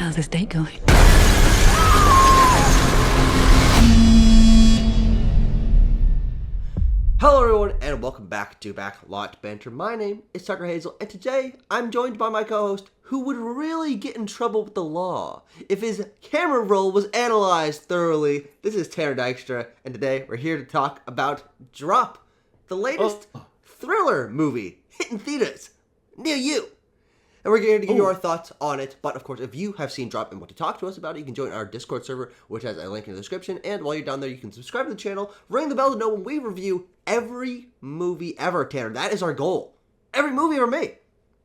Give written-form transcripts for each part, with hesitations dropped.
How's this date going? Hello everyone, and welcome back to Backlot Banter. My name is Tucker Hazel, and today I'm joined by my co-host, who would really get in trouble with the law if his camera roll was analyzed thoroughly. This is Tanner Dykstra, and today we're here to talk about Drop, the latest thriller movie hitting theaters near you. And we're going to give you our thoughts on it. But, of course, if you have seen Drop and want to talk to us about it, you can join our Discord server, which has a link in the description. And while you're down there, you can subscribe to the channel, ring the bell to know when we review every movie ever, Tanner. That is our goal. Every movie ever made.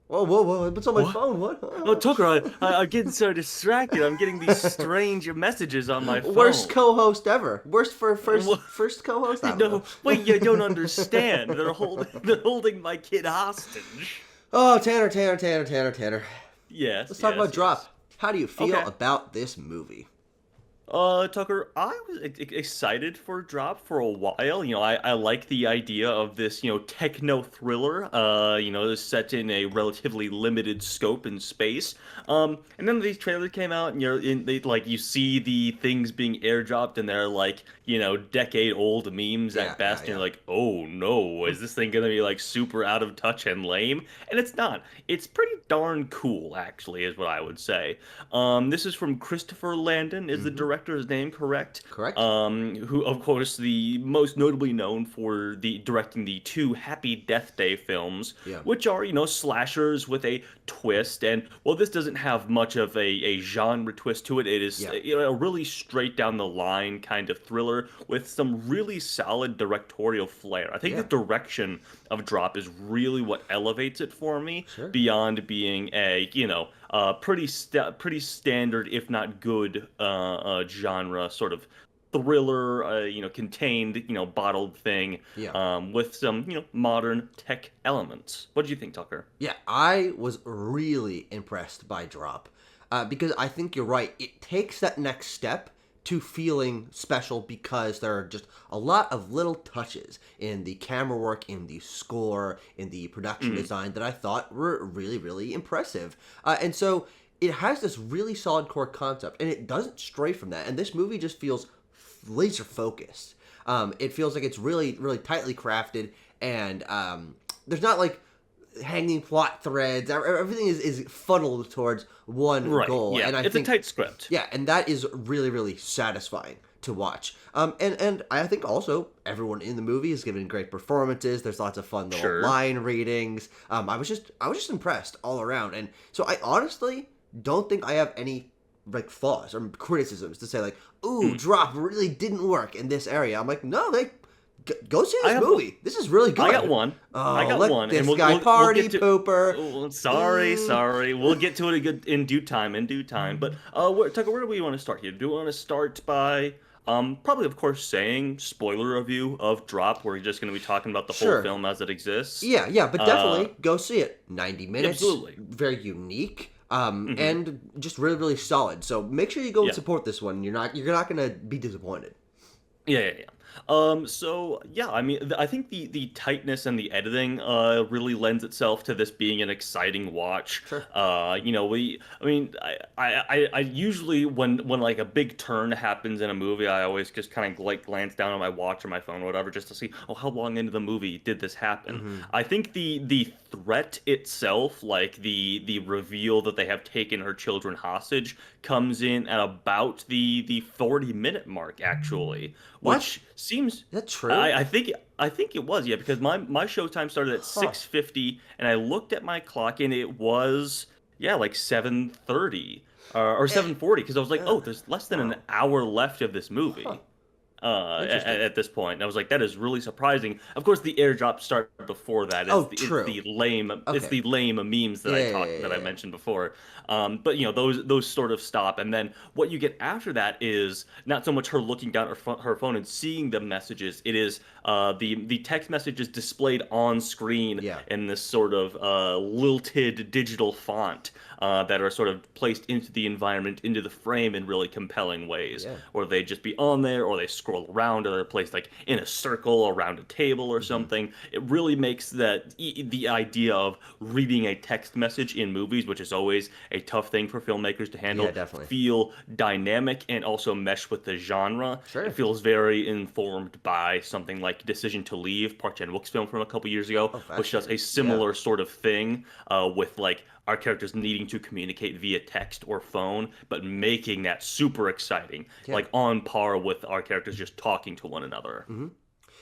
Whoa, what's on my phone? What? Oh, Tucker, I'm getting so distracted. I'm getting these strange messages on my phone. Worst co-host ever. Worst for first co-host ever. No, wait, you don't understand. They're holding my kid hostage. Oh, Tanner. Yes. Let's talk about Drop. How do you feel Okay. about this movie? Tucker, I was excited for Drop for a while. You know, I like the idea of this, techno-thriller, set in a relatively limited scope in space. And then these trailers came out, and you see the things being airdropped, and they're like, decade-old memes at best, and you're like, oh no, is this thing gonna be like super out of touch and lame? And it's not. It's pretty darn cool, actually, is what I would say. This is from Christopher Landon, is the director's name correct? Correct. Who, of course, the most notably known for directing the two Happy Death Day films, which are, slashers with a twist. And, well, this doesn't have much of a genre twist to it. It is a really straight down the line kind of thriller with some really solid directorial flair. I think the direction of Drop is really what elevates it for me, beyond being a, pretty standard, if not good, genre sort of thriller, contained, bottled thing, with some, modern tech elements. What did you think, Tucker? Yeah, I was really impressed by Drop, because I think you're right. It takes that next step to feeling special because there are just a lot of little touches in the camera work, in the score, in the production design that I thought were really, really impressive. And so it has this really solid core concept, and it doesn't stray from that. And this movie just feels laser focused. It feels like it's really, really tightly crafted, and there's not like hanging plot threads. Everything is funneled towards one goal. Yeah, and it's a tight script. Yeah, and that is really, really satisfying to watch. And I think also everyone in the movie is giving great performances. There's lots of fun little line readings. I was just impressed all around. And so I honestly don't think I have any like flaws or criticisms to say like, ooh, Drop really didn't work in this area. I'm like, no, go see this movie. This is really good. I got one. This and guy party pooper. Oh, sorry. We'll get to it in due time. But Tucker, where do we want to start here? Do we want to start by probably, of course, saying spoiler review of Drop? We're just going to be talking about the whole film as it exists. Yeah, but definitely go see it. 90 minutes. Absolutely. Very unique. And just really, really solid. So make sure you go and support this one. You're not going to be disappointed. Yeah. I think the tightness and the editing really lends itself to this being an exciting watch. Sure. I usually when like a big turn happens in a movie, I always just kind of like glance down at my watch or my phone or whatever just to see, how long into the movie did this happen? I think the threat itself, like the reveal that they have taken her children hostage, comes in at about the 40-minute mark, actually. Which seems... Is that true? I think it was, because my showtime started at 6:50, and I looked at my clock, and it was, like 7:30, or 7:40, because I was like, there's less than an hour left of this movie. At this point, and I was like, that is really surprising. Of course, the airdrop started before that. It's the lame memes that that I mentioned before. But those sort of stop, and then what you get after that is not so much her looking down at her phone and seeing the messages. It is The text message is displayed on screen Yeah. in this sort of lilted digital font that are sort of placed into the environment, into the frame in really compelling ways. Yeah. Or they just be on there, or they scroll around, or they're placed like in a circle around a table or something. It really makes the idea of reading a text message in movies, which is always a tough thing for filmmakers to handle, Yeah, definitely. feel dynamic and also mesh with the genre. Sure. It feels very informed by something like Decision to Leave, Park Chan-wook's film from a couple years ago, which does a similar sort of thing with like our characters needing to communicate via text or phone, but making that super exciting, like on par with our characters just talking to one another.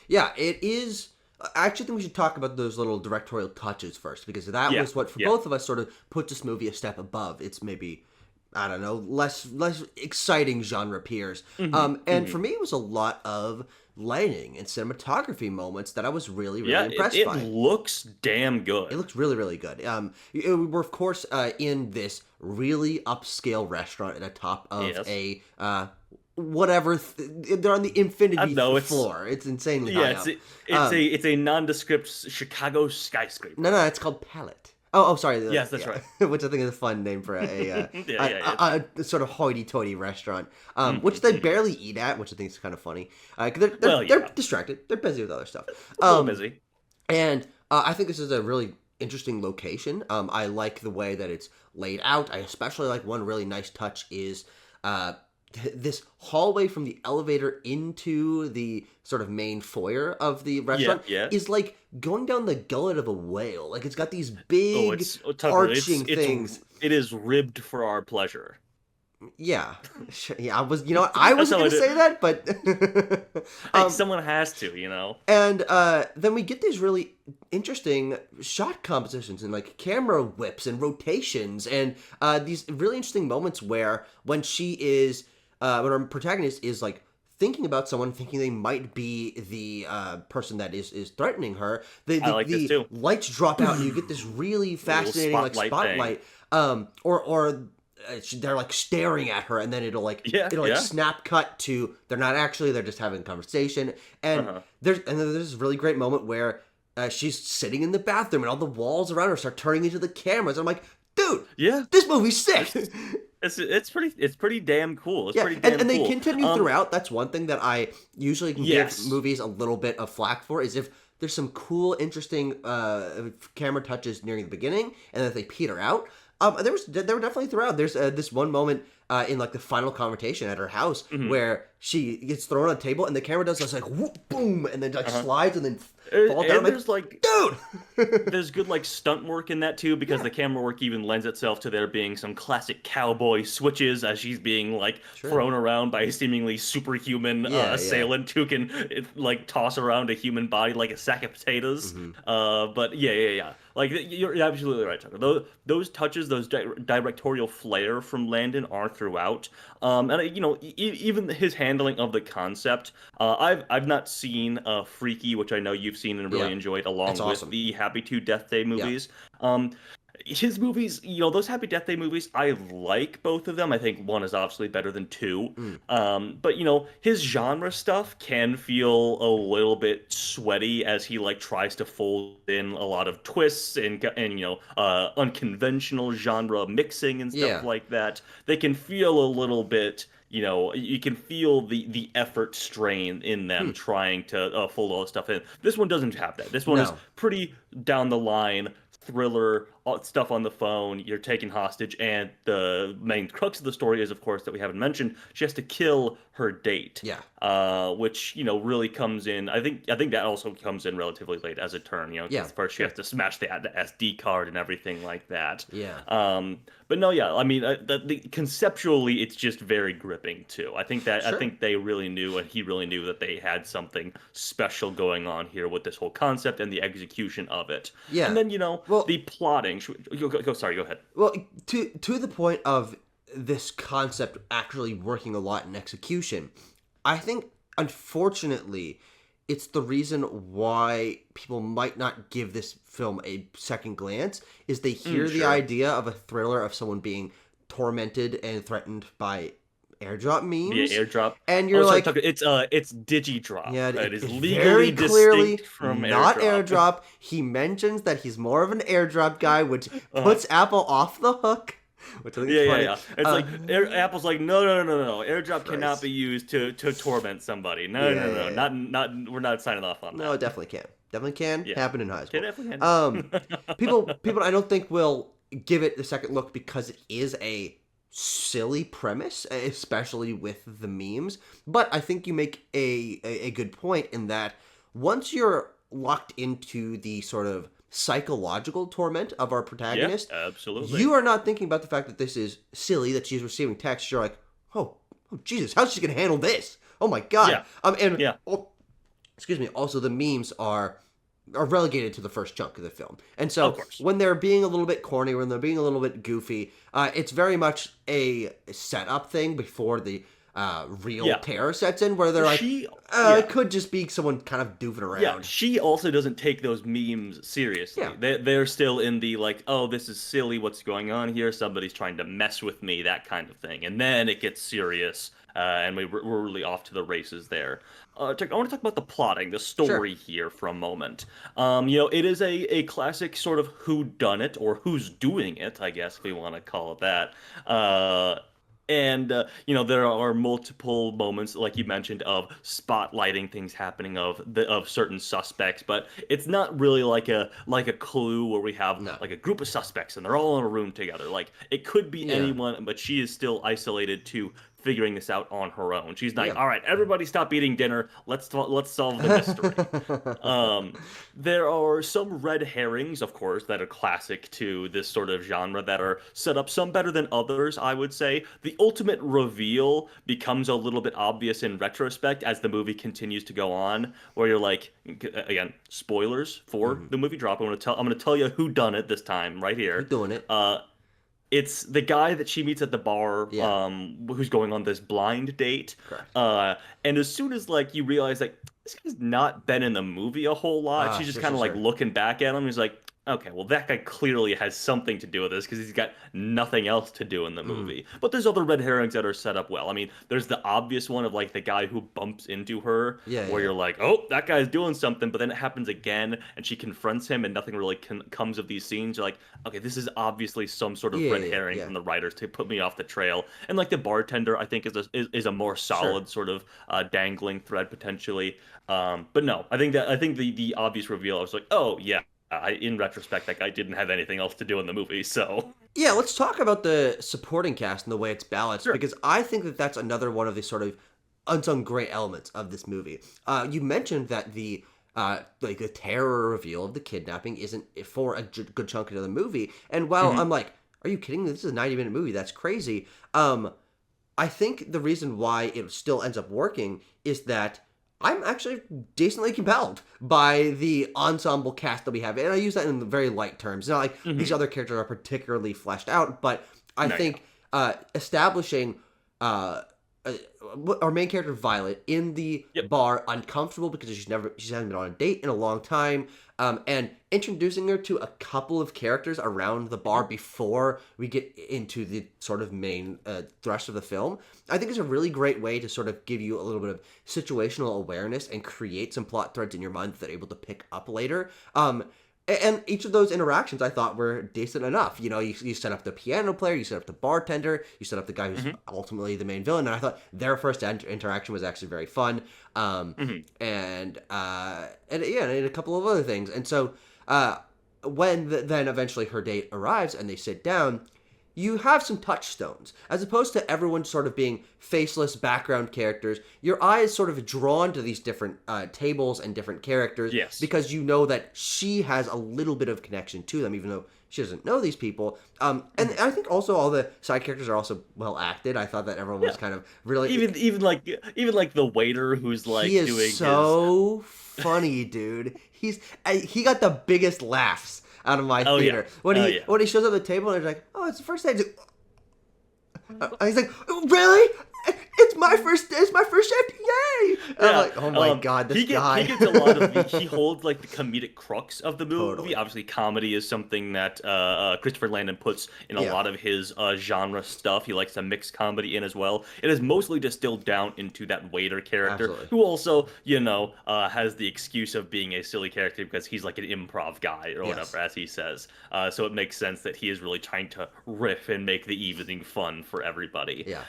Yeah, it is. I actually think we should talk about those little directorial touches first, because that was what, for both of us, sort of put this movie a step above. It's maybe, I don't know, less exciting genre peers. And for me, it was a lot of lighting and cinematography moments that I was really impressed by. It looks damn good. It looks really, really good. We're, of course, in this really upscale restaurant at the top of a... whatever they're on the infinity floor. It's insanely high up. It's a nondescript Chicago skyscraper. No, it's called Palette. Oh, sorry. Yes, that's right. Which I think is a fun name for a sort of hoity-toity restaurant, which they barely eat at, which I think is kind of funny. They're distracted. They're busy with other stuff. A little busy. And I think this is a really interesting location. I like the way that it's laid out. I especially like one really nice touch is this hallway from the elevator into the sort of main foyer of the restaurant is like going down the gullet of a whale. Like, it's got these big arching things. It is ribbed for our pleasure. Yeah. I was, I wasn't going to say that, but someone has to, And then we get these really interesting shot compositions and like camera whips and rotations and these really interesting moments where when she is when our protagonist is like thinking about someone, thinking they might be the person that is threatening her, the lights drop out and you get this really fascinating spotlight. Or they're like staring at her, and then it'll snap cut to they're not actually, they're just having a conversation, and there's this really great moment where she's sitting in the bathroom and all the walls around her start turning into the cameras. I'm like, dude, this movie's sick. It's pretty damn cool. And they continue throughout. That's one thing that I usually can give movies a little bit of flack for, is if there's some cool, interesting camera touches nearing the beginning, and then they peter out. They were definitely throughout. There's this one moment in like the final confrontation at her house where she gets thrown on a table and the camera does this like whoop, boom, and then like slides and then falls down. There's dude, there's good like stunt work in that too, because the camera work even lends itself to there being some classic cowboy switches as she's being like thrown around by a seemingly superhuman assailant who can like toss around a human body like a sack of potatoes. But like, you're absolutely right, Tucker. Those touches, those directorial flair from Landon are throughout. And even his handling of the concept. I've not seen Freaky, which I know you've seen and really enjoyed, along with the Happy Two Death Day movies. His movies, those Happy Death Day movies, I like both of them. I think one is obviously better than two. But, his genre stuff can feel a little bit sweaty as he, like, tries to fold in a lot of twists and unconventional genre mixing and stuff like that. They can feel a little bit... you can feel the effort strain in them trying to fold all this stuff in. This one doesn't have that. This one is pretty down the line, thriller, stuff on the phone, you're taken hostage, and the main crux of the story is, of course, that we haven't mentioned, she has to kill her date. Which, really comes in, I think that also comes in relatively late as a turn, first she has to smash the SD card and everything like that. But no, I mean, conceptually, it's just very gripping, too. I think I think they really knew, and he really knew, that they had something special going on here with this whole concept and the execution of it. And then, the plotting. Sorry, go ahead. Well, to the point of this concept actually working a lot in execution, I think, unfortunately, it's the reason why people might not give this film a second glance, is they hear the idea of a thriller of someone being tormented and threatened by airdrop via memes, airdrop. and Oh, you're sorry, like, Tucker. It's Digidrop. yeah, It is it's legally very distinct clearly from not airdrop. airdrop. He mentions that he's more of an airdrop guy, which Uh-huh. puts Apple off the hook, which I think is Yeah, yeah, funny. yeah. It's like Apple's like, no, no, no, no, no. AirDrop cannot Christ. be used to torment somebody. No, Yeah, no, yeah, no, yeah. not. We're not signing off on No, that. it definitely can. Definitely can Yeah, happen in high it school. definitely Um, can. people, I don't think will give it the second look because it is a silly premise, especially with the memes. But I think you make a good point in that once you're locked into the sort of psychological torment of our Yeah, protagonist, absolutely. you are not thinking about the fact that this is silly, that she's receiving text. You're like, oh Jesus, how's she gonna handle this? Oh my God. Yeah, And yeah, excuse me. Also, the memes are relegated to the first chunk of the film, and of so course. when they're being a little bit corny, when they're being a little bit goofy, it's very much a setup thing before the real Yeah, terror sets in, where they're like, she. it Yeah. could just be someone kind of doofing Yeah, around. she also doesn't take those memes Yeah, seriously. They're still in the like, oh, this is silly. What's going on here? Somebody's trying to mess with me, that kind of thing. And then it gets serious, and we're really off to the races there. I want to talk about the plotting, the sure. story here for a moment. It is a classic sort of who done it or who's doing it, I guess if we want to call it that. And there are multiple moments, like you mentioned, of spotlighting things happening of certain suspects, but it's not really like a clue where we have No. like a group of suspects and they're all in a room together. Like it could be Yeah. anyone, but she is still isolated to figuring this out on her own. She's like, Yeah. all right, everybody stop eating dinner. Let's solve the mystery. Um, there are some red herrings, of course, that are classic to this sort of genre that are set up, some better than others, I would say. The ultimate reveal becomes a little bit obvious in retrospect as the movie continues to go on, where you're like, again, spoilers for the movie drop. I'm gonna tell you who done it this time, right You're here. doing it. It's the guy that she meets at the bar, Yeah. who's going on this blind date. Correct. And as soon as like you realize like this guy's not been in the movie a whole lot, she's just Sure, kind sure, of like sure. looking back at him. He's like, okay, well that guy clearly has something to do with this because he's got nothing else to do in the movie. But there's other red herrings that are set up well. I mean, there's the obvious one of like the guy who bumps into her, Yeah, where yeah. you're like, oh, that guy's doing something, but then it happens again, and she confronts him, and nothing really comes of these scenes. You're like, okay, this is obviously some sort of Yeah, red yeah, herring yeah. from the writers to put me off the trail. And like the bartender, I think is a more Sure. solid sort of dangling thread potentially. But no, I think the obvious reveal, I was like, oh yeah. In retrospect, that guy didn't have anything else to do in the movie, so Yeah, let's talk about the supporting cast and the way it's balanced, sure. because I think that that's another one of the sort of unsung great elements of this movie. You mentioned that like the terror reveal of the kidnapping isn't for a good chunk of the movie, and while Hmm. I'm like, are you kidding me? This is a 90-minute movie. That's crazy. I think the reason why it still ends up working is that I'm actually decently compelled by the ensemble cast that we have. And I use that in very light terms. It's not like these Hmm. other characters are particularly fleshed out, but I No, yeah. think establishing uh, uh, our main character Violet in the Yep. bar uncomfortable because she hasn't been on a date in a long time, and introducing her to a couple of characters around the bar before we get into the sort of main thrust of the film, I think is a really great way to sort of give you a little bit of situational awareness and create some plot threads in your mind that they're able to pick up later. And each of those interactions I thought were decent enough. You set up the piano player, you set up the bartender, you set up the guy who's Hmm. ultimately the main villain, and I thought their first interaction was actually very fun. Hmm. And yeah, and a couple of other things. And so when then eventually her date arrives and they sit down, you have some touchstones. As opposed to everyone sort of being faceless background characters, your eye is sort of drawn to these different tables and different characters Yes. because you know that she has a little bit of connection to them, even though she doesn't know these people. And I think also all the side characters are also well acted. I thought that everyone was Yeah. kind of really... Even like the waiter who's like He is doing his so funny, dude. He got the biggest laughs out of my Oh yeah. theater when Oh he yeah. when he shows up at the table and he's like, "Oh, it's the first day." He's like, "Oh, really? It's my first shift, yay! Yeah, I'm like, oh my god, this guy. He gets a lot of he holds like the comedic crux of the movie. Totally. Obviously, comedy is something that Christopher Landon puts in a Yeah. lot of his genre stuff. He likes to mix comedy in as well. It is mostly distilled down into that waiter character, Absolutely. who also, has the excuse of being a silly character because he's like an improv guy or whatever, as he says. So it makes sense that he is really trying to riff and make the evening fun for everybody. Yeah.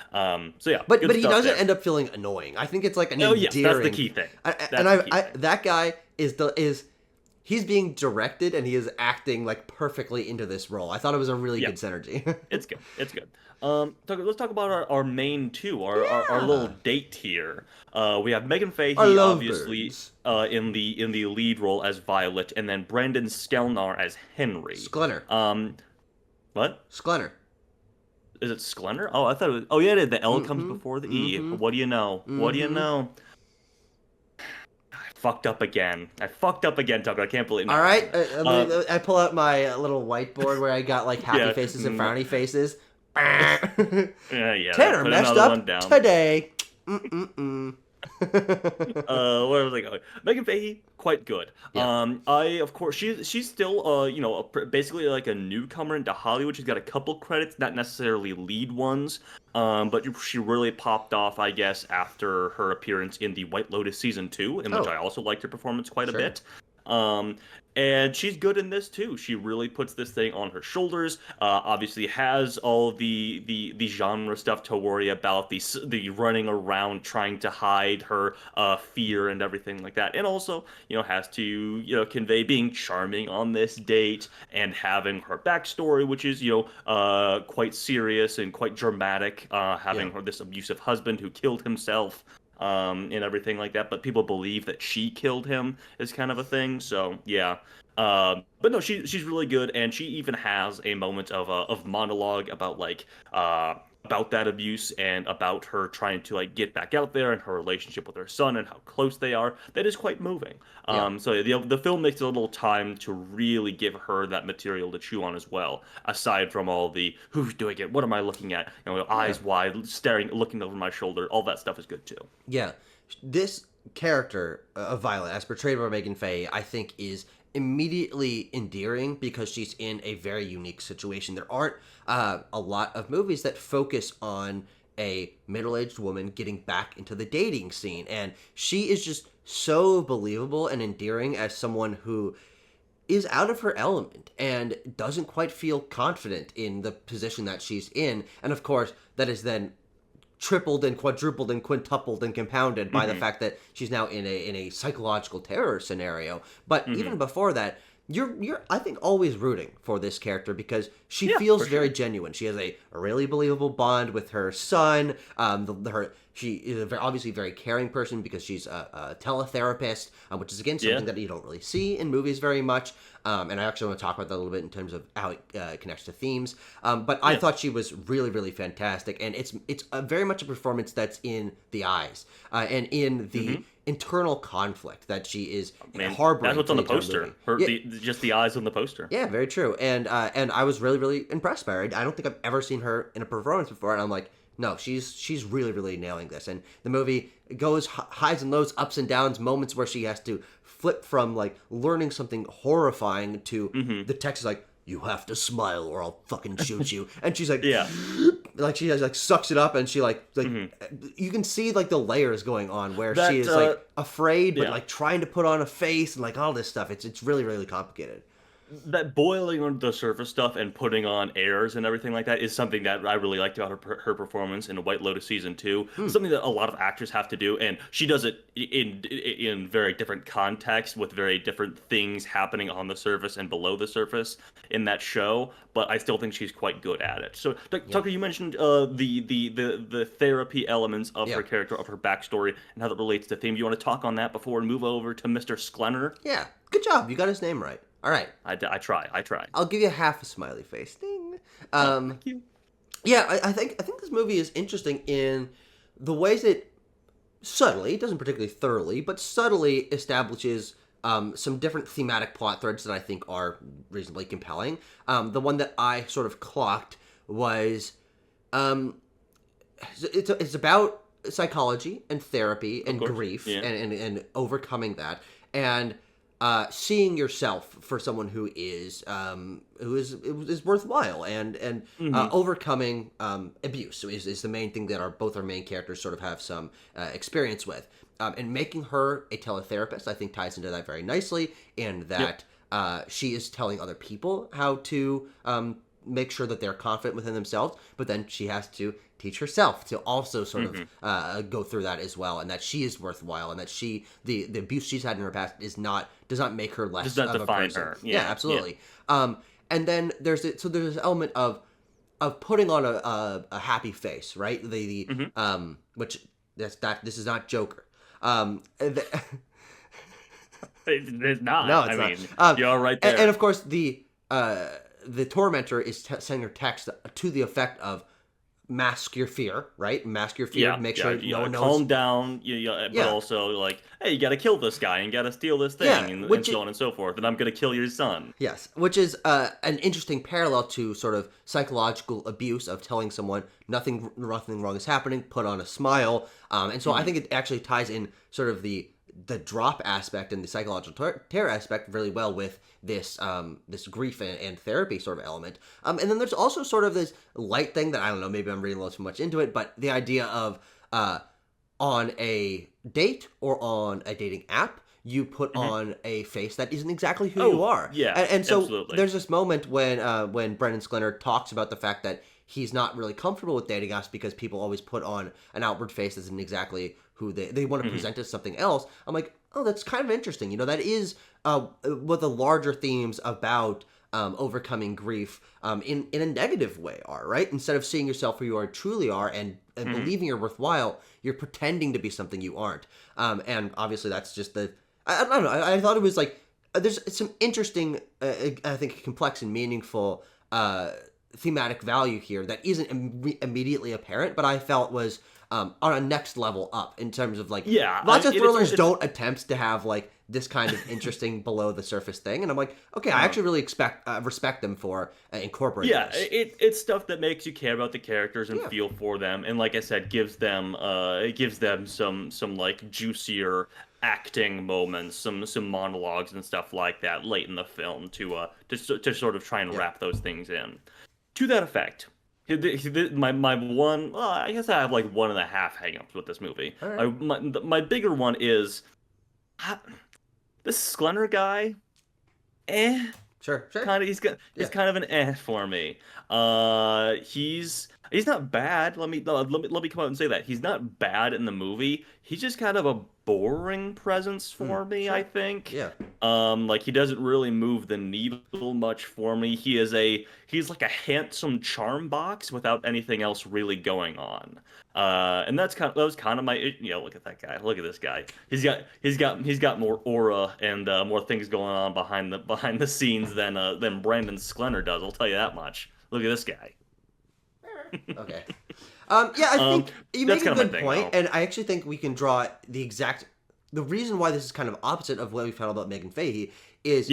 So yeah, But good he stuff doesn't there. end up feeling annoying. I think it's like an Oh endearing. yes, that's the key thing. That guy is he's being directed and he is acting like perfectly into this role. I thought it was a really good synergy. It's good. It's good. Let's talk about our main two, our little date here. We have Meghann Fahy, obviously, in the lead role as Violet, and then Brendan Sklenar as Henry. Sklenar. What? Sklenar. Is it Sklenar? Oh, I thought it was. Oh yeah, the L comes before the E. What do you know? What do you know? I fucked up again, Tucker. I can't believe. All right, I pull out my little whiteboard where I got like happy faces and frowny faces. Yeah. Tanner messed up today. Where was I going? Meghann Fahy, quite good. Yeah. Of course, she's still, basically like a newcomer into Hollywood. She's got a couple credits, not necessarily lead ones, but she really popped off, I guess, after her appearance in the White Lotus season 2, in which I also liked her performance quite a bit. And she's good in this too. She really puts this thing on her shoulders. Obviously has all the genre stuff to worry about, the running around trying to hide her fear and everything like that. And also, has to convey being charming on this date and having her backstory, which is quite serious and quite dramatic. Having her this abusive husband who killed himself. And everything like that, but people believe that she killed him is kind of a thing. So yeah, but no, she's really good, and she even has a moment of monologue about about that abuse and about her trying to get back out there and her relationship with her son and how close they are. That is quite moving. So the film makes a little time to really give her that material to chew on as well. Aside from all the who's doing it, what am I looking at, eyes wide, staring, looking over my shoulder. All that stuff is good too. Yeah, this character of Violet, as portrayed by Meghann Fahy, I think is immediately endearing because she's in a very unique situation. There aren't a lot of movies that focus on a middle-aged woman getting back into the dating scene, and she is just so believable and endearing as someone who is out of her element and doesn't quite feel confident in the position that she's in. And of course, that is then tripled and quadrupled and quintupled and compounded by the fact that she's now in a psychological terror scenario. But even before that, you're I think always rooting for this character because she feels very genuine. She has a really believable bond with her son. She is obviously a very caring person because she's a teletherapist, which is again something that you don't really see in movies very much. And I actually want to talk about that a little bit in terms of how it connects to themes. But I thought she was really, really fantastic, and it's very much a performance that's in the eyes and in the internal conflict that she is harboring. That's what's on the poster. Just the eyes on the poster. Yeah, very true. And I was really, really impressed by her. I don't think I've ever seen her in a performance before, and I'm like, no, she's really, really nailing this. And the movie goes highs and lows, ups and downs, moments where she has to flip from learning something horrifying to the text is like, you have to smile or I'll fucking shoot you. And she's like, she has sucks it up, and she you can see the layers going on where she is afraid but trying to put on a face and all this stuff. It's really, really complicated. That boiling under the surface stuff and putting on airs and everything like that is something that I really liked about her performance in White Lotus season 2. Something that a lot of actors have to do, and she does it in very different contexts with very different things happening on the surface and below the surface in that show. But I still think she's quite good at it. So, Tucker, you mentioned the therapy elements of her character, of her backstory, and how that relates to theme. You want to talk on that before we move over to Mr. Sklenar? Yeah, good job. You got his name right. All right. I try. I'll give you half a smiley face. Ding. Thank you. Yeah, I think this movie is interesting in the ways it subtly, doesn't particularly thoroughly, but subtly establishes some different thematic plot threads that I think are reasonably compelling. The one that I sort of clocked was it's about psychology and therapy and grief Yeah. and overcoming that and seeing yourself for someone who is worthwhile and overcoming abuse is the main thing that both our main characters sort of have some experience with. And making her a teletherapist, I think, ties into that very nicely, in that she is telling other people how to make sure that they're confident within themselves, but then she has to teach herself to also sort of go through that as well, and that she is worthwhile, and that the abuse she's had in her past does not make her less does not of a define person. her. Yeah, absolutely. And then there's this element of putting on a happy face, right? Which this is not Joker. It's not. No, it's I not. mean, you're right there. And of course, the tormentor is sending her text to the effect of mask your fear, right? Mask your fear. Make sure no one knows. Calm down. But also like, hey, you got to kill this guy and got to steal this thing, and so on and so forth. And I'm gonna kill your son. Yes, which is an interesting parallel to sort of psychological abuse of telling someone nothing wrong is happening. Put on a smile, and so I think it actually ties in sort of the drop aspect and the psychological terror aspect really well with this this grief and therapy sort of element. And then there's also sort of this light thing that I don't know, maybe I'm reading a little too much into it, but the idea of on a date or on a dating app, you put on a face that isn't exactly who you are. Yeah, and so absolutely. There's this moment when Brendan Sklenar talks about the fact that he's not really comfortable with dating apps because people always put on an outward face that isn't exactly who they want to present as something else. I'm like, oh, that's kind of interesting. You know, that is what the larger themes about overcoming grief in a negative way are, right? Instead of seeing yourself who you truly are and believing you're worthwhile, you're pretending to be something you aren't. And obviously that's just I don't know. I thought it was like, there's some interesting, I think, complex and meaningful thematic value here that isn't immediately apparent, but I felt was on a next level up in terms of like, lots of thrillers don't attempt to have like this kind of interesting below the surface thing, and I'm like, okay, I actually really respect them for incorporating this. It's stuff that makes you care about the characters and feel for them, and like I said, gives them some like juicier acting moments, some monologues and stuff like that late in the film to sort of try and wrap those things in. To that effect, my one, well, I guess I have like 1.5 hang-ups with this movie. All right. My bigger one is this Sklenar guy. Sure. Kind of, he's kind of an for me. He's not bad. Let me come out and say that he's not bad in the movie. He's just kind of a boring presence for me. Sure. I think. Yeah. Like he doesn't really move the needle much for me. He's like a handsome charm box without anything else really going on. And that was kind of my, look at that guy. Look at this guy. He's got more aura and more things going on behind the scenes than Brandon Sklenar does. I'll tell you that much. Look at this guy. Okay. I think you make a good point, though. and I actually think we can draw the reason why this is kind of opposite of what we found about Meghann Fahy is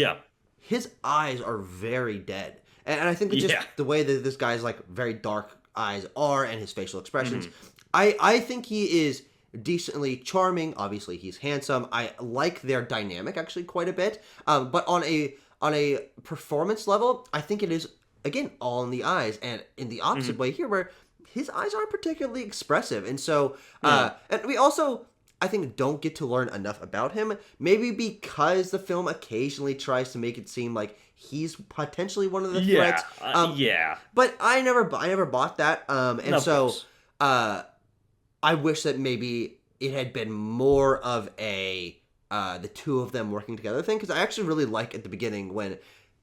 his eyes are very dead, and I think that just the way that this guy's like very dark eyes are and his facial expressions, I think he is decently charming. Obviously, he's handsome. I like their dynamic actually quite a bit, but on a performance level, I think it is again all in the eyes, and in the opposite way here where his eyes aren't particularly expressive, and so and we also, I think, don't get to learn enough about him, maybe because the film occasionally tries to make it seem like he's potentially one of the threats. But I never bought that, and no, so I wish that maybe it had been more of a the two of them working together thing, because I actually really like at the beginning when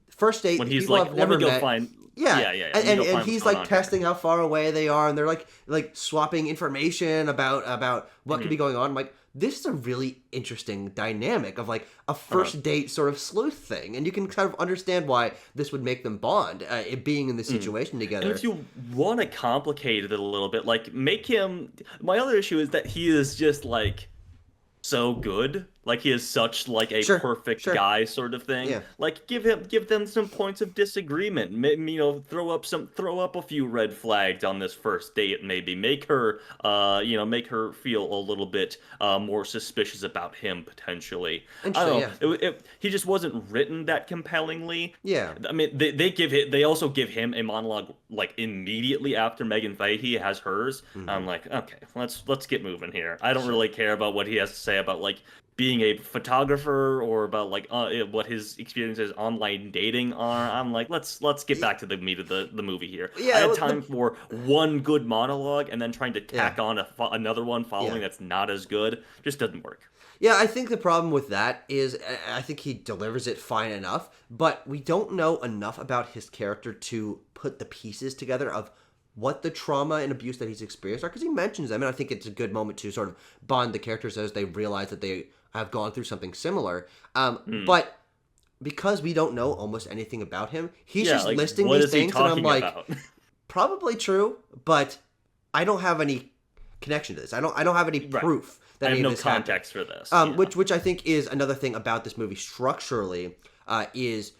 first date, when he's people like, have never met. And he's like testing how far away they are, and they're like swapping information about what could be going on. I'm like, this is a really interesting dynamic of like a first date sort of sleuth thing, and you can kind of understand why this would make them bond, it being in this situation together. And if you want to complicate it a little bit, like make him. My other issue is that he is just like so good. like he is such like a Sure, perfect sure. guy sort of thing. Yeah. Like give them some points of disagreement. Throw up a few red flags on this first date. Maybe make her feel a little bit more suspicious about him potentially. I Interesting, don't yeah. know. He just wasn't written that compellingly. Yeah. I mean, they also give him a monologue like immediately after Meghann Fahy has hers. Mm-hmm. I'm like, okay, let's get moving here. I don't Sure. really care about what he has to say about like being a photographer or about like what his experiences online dating are. I'm like, let's get back to the meat of the movie here. I Yeah, had time for one good monologue and then trying to yeah. tack on another one Yeah. following that's not as good. Just doesn't work. Yeah, I think the problem with that is I think he delivers it fine enough, but we don't know enough about his character to put the pieces together of what the trauma and abuse that he's experienced are, because he mentions them, and I think it's a good moment to sort of bond the characters as they realize that they have gone through something similar. But because we don't know almost anything about him, he's just like, listing what these is he things, and I'm talking like, about? probably true, but I don't have any connection to this. I don't have any Right. proof that I have any no of this happened. context for this. Which I think is another thing about this movie structurally, is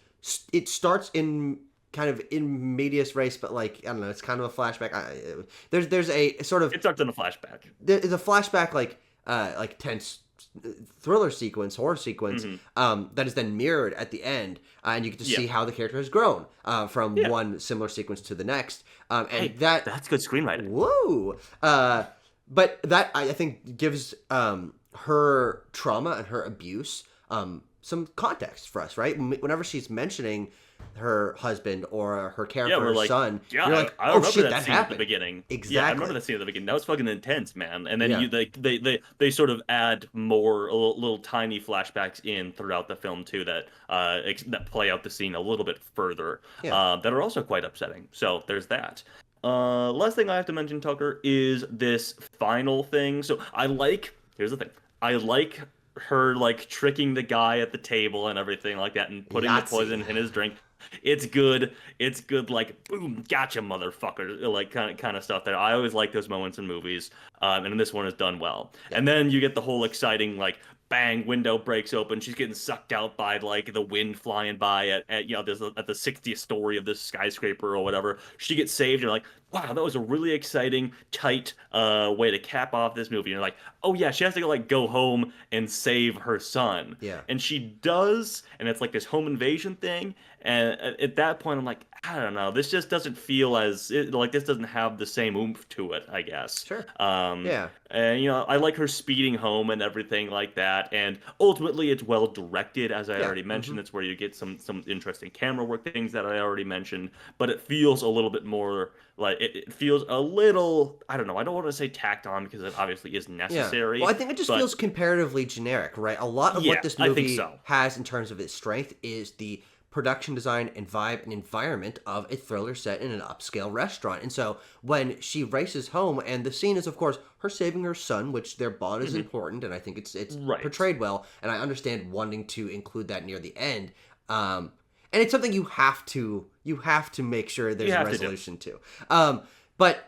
it starts in kind of in medias res, but like I don't know, it's kind of a flashback. There's a sort of It starts in a flashback. there's a flashback like tense thriller sequence, horror sequence, that is then mirrored at the end, and you get to see how the character has grown from one similar sequence to the next, and Hey, that that's good screenwriting. whoa. But that I think gives her trauma and her abuse some context for us, right? Whenever she's mentioning her husband or her character, we're her like, son, yeah, you're like, I oh remember shit, that that scene happened. at the beginning. Exactly. Yeah, I remember that scene at the beginning. That was fucking intense, man. And then Yeah. they sort of add more little tiny flashbacks in throughout the film too that play out the scene a little bit further. Yeah. That are also quite upsetting. So there's that. Last thing I have to mention, Tucker, is this final thing. So here's the thing. I like her like tricking the guy at the table and everything like that and putting the Yahtzee. poison in his drink. It's good. It's good. Like boom, gotcha, motherfucker. Like kind of stuff that I always like those moments in movies. And this one is done well. Yeah. And then you get the whole exciting like bang, window breaks open. She's getting sucked out by like the wind flying by at the 60th story of this skyscraper or whatever. She gets saved. You're like, wow, that was a really exciting, tight way to cap off this movie. You're like, oh yeah, she has to go home and save her son. Yeah. And she does, and it's like this home invasion thing. And at that point, I'm like, I don't know. This just doesn't feel like this doesn't have the same oomph to it, I guess. Sure. Yeah. And I like her speeding home and everything like that. And ultimately, it's well directed, as I already mentioned. It's where you get some interesting camera work things that I already mentioned. But it feels a little bit more like it feels a little. I don't know. I don't want to say tacked on because it obviously is necessary. Yeah. Well, I think it just feels comparatively generic, right? A lot of what this movie has in terms of its strength is the production design and vibe and environment of a thriller set in an upscale restaurant. And so when she races home, and the scene is, of course, her saving her son, which their bond is important, and I think it's portrayed well, and I understand wanting to include that near the end. And it's something you have to make sure there's a resolution to. But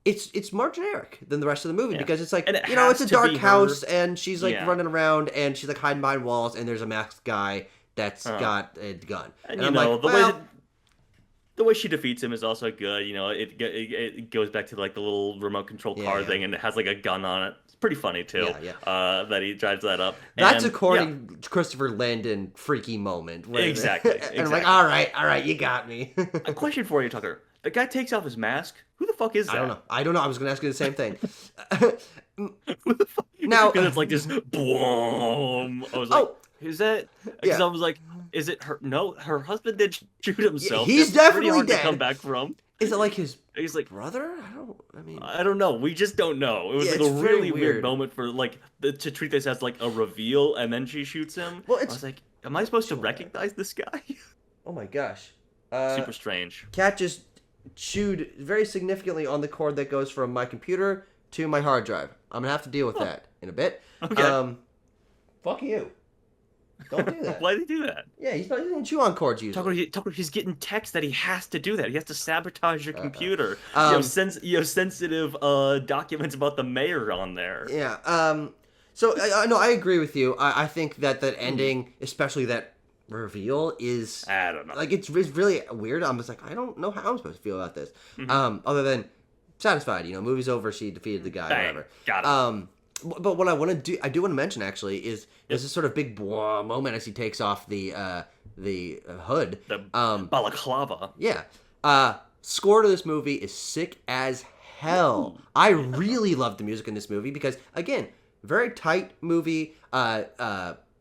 it's more generic than the rest of the movie because it's like, it's a dark house, and she's like running around, and she's like hiding behind walls, and there's a masked guy that's got a gun. And I'm like, the way she defeats him is also good. It goes back to like the little remote control car thing, and it has like a gun on it. It's pretty funny too. That he drives that up. That's according to Christopher Landon freaky moment. Exactly. And I'm like, all right, you got me. A question for you, Tucker. The guy takes off his mask. Who the fuck is that? I don't know. I was going to ask you the same thing. Who the fuck? Now, because it's like this boom. I was like, is that? Because I was like, is it her? No, her husband did shoot himself. He's definitely hard dead. To come back from. Is it like his? He's like brother. I don't know. We just don't know. It was like a really weird moment for like to treat this as like a reveal, and then she shoots him. Well, I was like, am I supposed to recognize this guy? Oh my gosh. Super strange. Cat just chewed very significantly on the cord that goes from my computer to my hard drive. I'm gonna have to deal with that in a bit. Okay. Fuck you. Don't do that. Why did he do that? Yeah, he's not even chew on cords usually. Tucker, he's getting text that he has to do that. He has to sabotage your computer. You have sensitive documents about the mayor on there. Yeah. So no, I agree with you. I think that that ending, especially that reveal, is I don't know. like it's really weird. I'm just like, I don't know how I'm supposed to feel about this. Mm-hmm. Other than satisfied, movie's over. She defeated the guy, Bang. whatever. Got it. But what I want to do, I do want to mention actually, is Yep. there's this sort of big moment as he takes off the hood. The balaclava. Yeah. Score to this movie is sick as hell. Ooh. I really love the music in this movie because, again, very tight movie,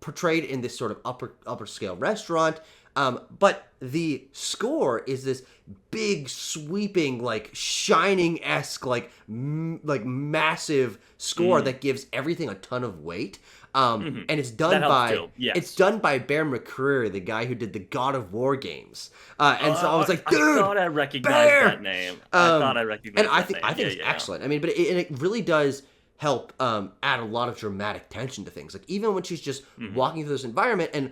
portrayed in this sort of upper scale restaurant. But the score is this big, sweeping, like Shining-esque, like massive score that gives everything a ton of weight. And it's done by yes. it's done by Bear McCreary, the guy who did the God of War games. And so I was like, dude, I thought I recognized Bear! that name. I thought I recognized and I that think name. I think it's excellent. I mean, but it really does help add a lot of dramatic tension to things. Like even when she's just walking through this environment, and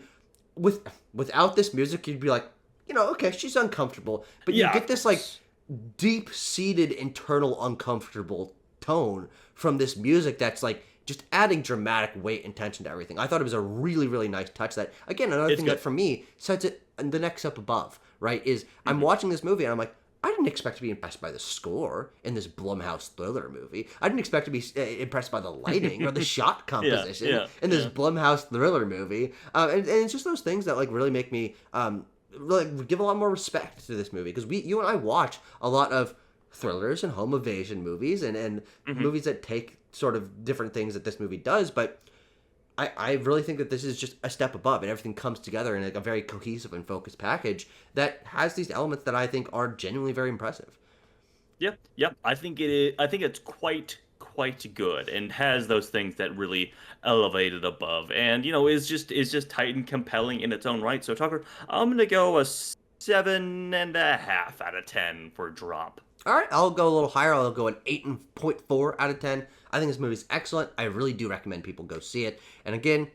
without this music, you'd be like, okay, she's uncomfortable, but you get this like deep-seated internal uncomfortable tone from this music that's like just adding dramatic weight and tension to everything. I thought it was a really, really nice touch that, again, another thing that for me sets it the next step above, right, is I'm watching this movie and I'm like, I didn't expect to be impressed by the score in this Blumhouse thriller movie. I didn't expect to be impressed by the lighting or the shot composition in this Blumhouse thriller movie. And it's just those things that like really make me really give a lot more respect to this movie, because you and I watch a lot of thrillers and home invasion movies and movies that take sort of different things that this movie does, but I really think that this is just a step above, and everything comes together in like a very cohesive and focused package that has these elements that I think are genuinely very impressive. Yep. I think it is. I think it's quite good and has those things that really elevate it above, and is just tight and compelling in its own right. So Tucker, I'm gonna go a 7.5 out of 10 for drop. All right, I'll go a little higher. I'll go an 8.4 out of 10. I think this movie's excellent. I really do recommend people go see it. And again,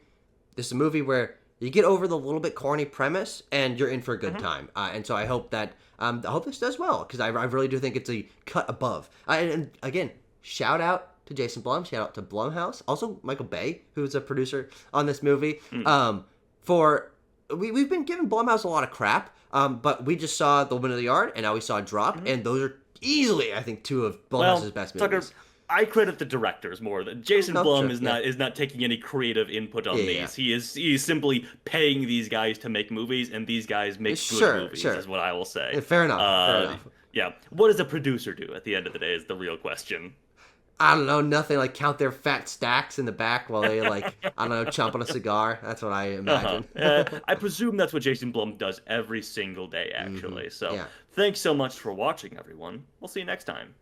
this is a movie where you get over the little bit corny premise and you're in for a good time. And so I hope that I hope this does well, because I really do think it's a cut above. And again, shout out to Jason Blum. Shout out to Blumhouse. Also Michael Bay, who's a producer on this movie. We've been giving Blumhouse a lot of crap, but we just saw The Woman of the Yard, and now we saw Drop, and those are easily, I think, two of Blumhouse's best movies. Tucker, I credit the directors more. Jason Blum is not taking any creative input on these. He is simply paying these guys to make movies, and these guys make good movies. Is what I will say. Fair enough. Yeah. What does a producer do at the end of the day is the real question. I don't know, nothing. Like count their fat stacks in the back while they I don't know, chomp on a cigar. That's what I imagine. I presume that's what Jason Blum does every single day, actually. So thanks so much for watching, everyone. We'll see you next time.